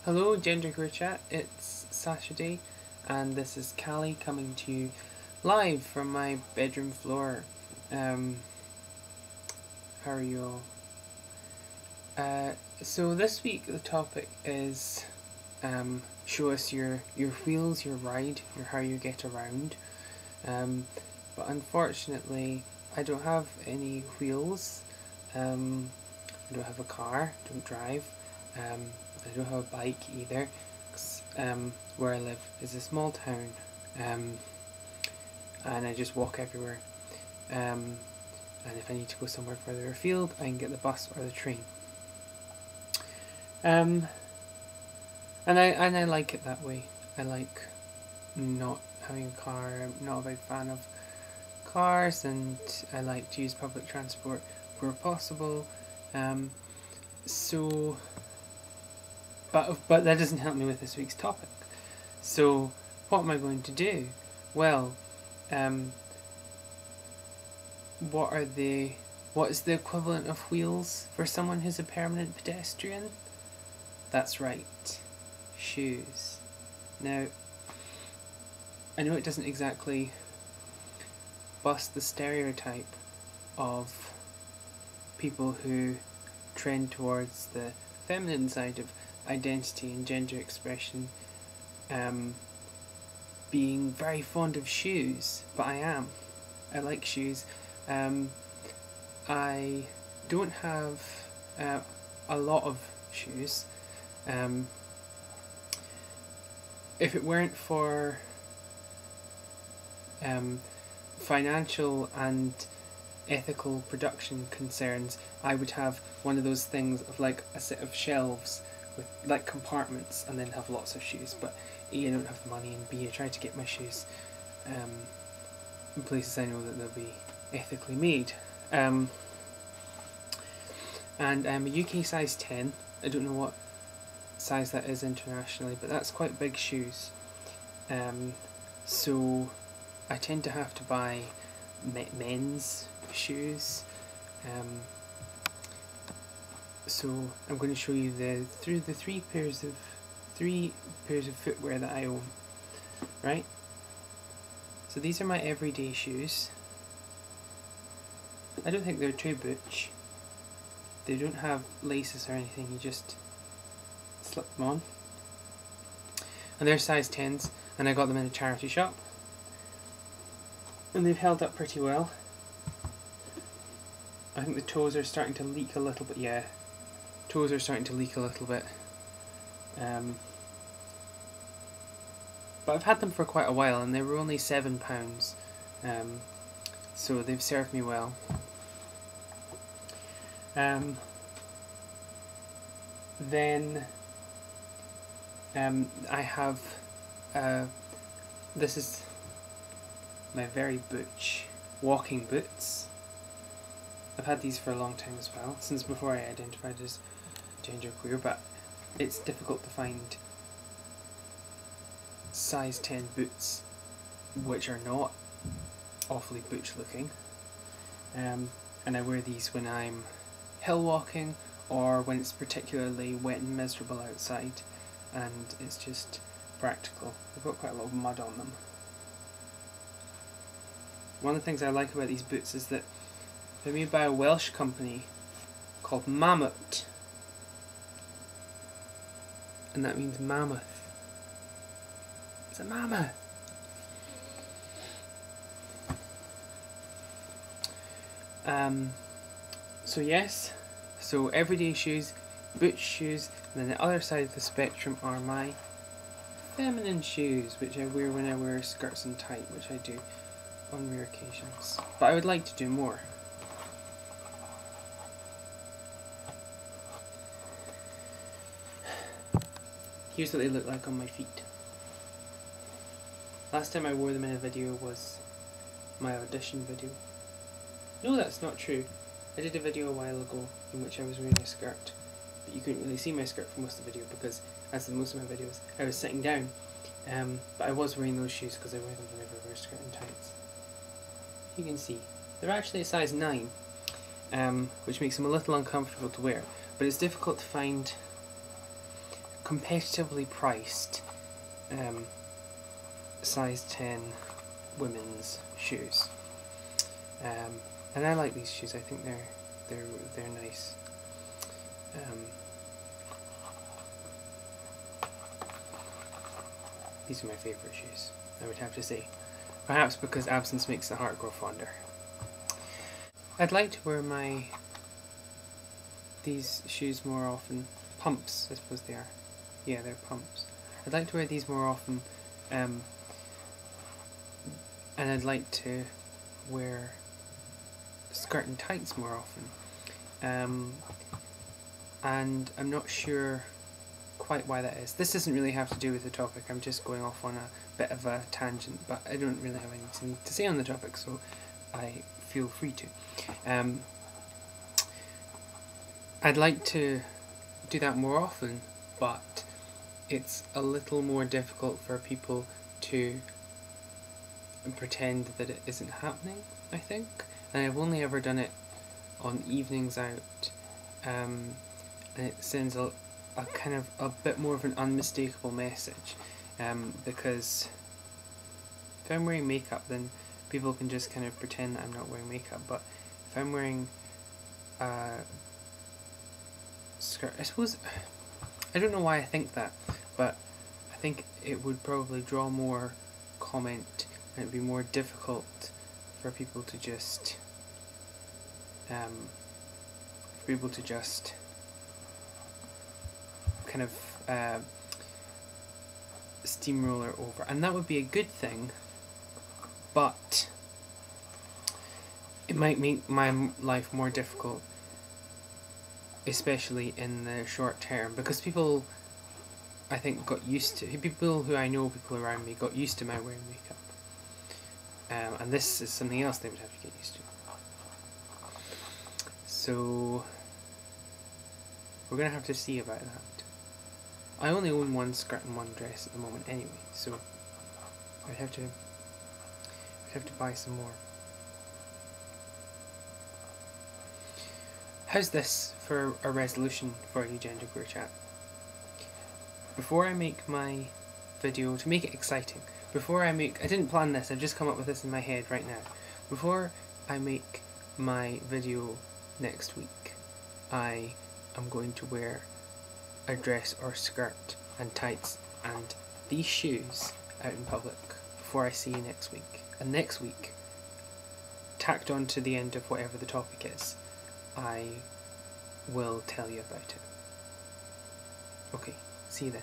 Hello, Genderqueerchat. It's Saturday, and this is Callie coming to you live from my bedroom floor. How are you all? So this week the topic is show us your wheels, your ride, your how you get around. But unfortunately, I don't have any wheels. I don't have a car. Don't drive. I don't have a bike either, cause, where I live is a small town, and I just walk everywhere. And if I need to go somewhere further afield, I can get the bus or the train. And I like it that way. I like not having a car. I'm not a big fan of cars, and I like to use public transport where possible. So. But that doesn't help me with this week's topic. So, what am I going to do? Well, what is the equivalent of wheels for someone who's a permanent pedestrian? That's right, shoes. Now, I know it doesn't exactly bust the stereotype of people who trend towards the feminine side of identity and gender expression, being very fond of shoes, but I am. I like shoes. I don't have a lot of shoes. If it weren't for financial and ethical production concerns, I would have one of those things of like a set of shelves with like compartments and then have lots of shoes. But A, I don't have the money, and B, I try to get my shoes in places I know that they'll be ethically made. And I'm a UK size 10. I don't know what size that is internationally, but that's quite big shoes. So I tend to have to buy men's shoes. So I'm going to show you the three pairs of footwear that I own. Right? So these are my everyday shoes. I don't think they're too butch. They don't have laces or anything, you just slip them on. And they're size 10s, and I got them in a charity shop. And they've held up pretty well. I think the toes are starting to leak a little bit, yeah. Toes are starting to leak a little bit. But I've had them for quite a while, and they were only £7. So they've served me well. Then I have this is my very butch walking boots. I've had these for a long time as well, since before I identified as genderqueer, but it's difficult to find size 10 boots which are not awfully butch looking. And I wear these when I'm hill walking or when it's particularly wet and miserable outside and it's just practical. They've got quite a lot of mud on them. One of the things I like about these boots is that they're made by a Welsh company called Mammoth, and that means mammoth. It's a mammoth. So yes, so everyday shoes, butch shoes, and then the other side of the spectrum are my feminine shoes, which I wear when I wear skirts and tight, which I do on rare occasions. But I would like to do more. Here's what they look like on my feet. Last time I wore them in a video was my audition video. No, that's not true. I did a video a while ago in which I was wearing a skirt, but you couldn't really see my skirt for most of the video because, as in most of my videos, I was sitting down. But I was wearing those shoes because I wear them whenever I wear skirt and tights. You can see. They're actually a size 9, which makes them a little uncomfortable to wear, but it's difficult to find competitively priced size 10 women's shoes. And I like these shoes. I think they're nice. These are my favourite shoes, I would have to say. Perhaps because absence makes the heart grow fonder. I'd like to wear these shoes more often. Pumps, I suppose they are. Yeah, they're pumps. I'd like to wear these more often, and I'd like to wear skirt and tights more often. And I'm not sure quite why that is. This doesn't really have to do with the topic. I'm just going off on a bit of a tangent, but I don't really have anything to say on the topic, so I feel free to. I'd like to do that more often, but it's a little more difficult for people to pretend that it isn't happening, I think. And I've only ever done it on evenings out, and it sends a kind of a bit more of an unmistakable message, because if I'm wearing makeup, then people can just kind of pretend that I'm not wearing makeup. But if I'm wearing a skirt, I suppose, I don't know why I think that, but I think it would probably draw more comment, and it'd be more difficult for people to just kind of steamroller over, and that would be a good thing, but it might make my life more difficult, especially in the short term, because people, I think, people who I know, people around me, got used to my wearing makeup, and this is something else they would have to get used to. So we're going to have to see about that. I only own one skirt and one dress at the moment anyway, so I'd have to buy some more. How's this for a resolution for you, Genderqueerchat? Before I make my video, to make it exciting, I didn't plan this, I've just come up with this in my head right now. Before I make my video next week, I am going to wear a dress or skirt and tights and these shoes out in public before I see you next week. And next week, tacked on to the end of whatever the topic is, I will tell you about it. Okay, see you then.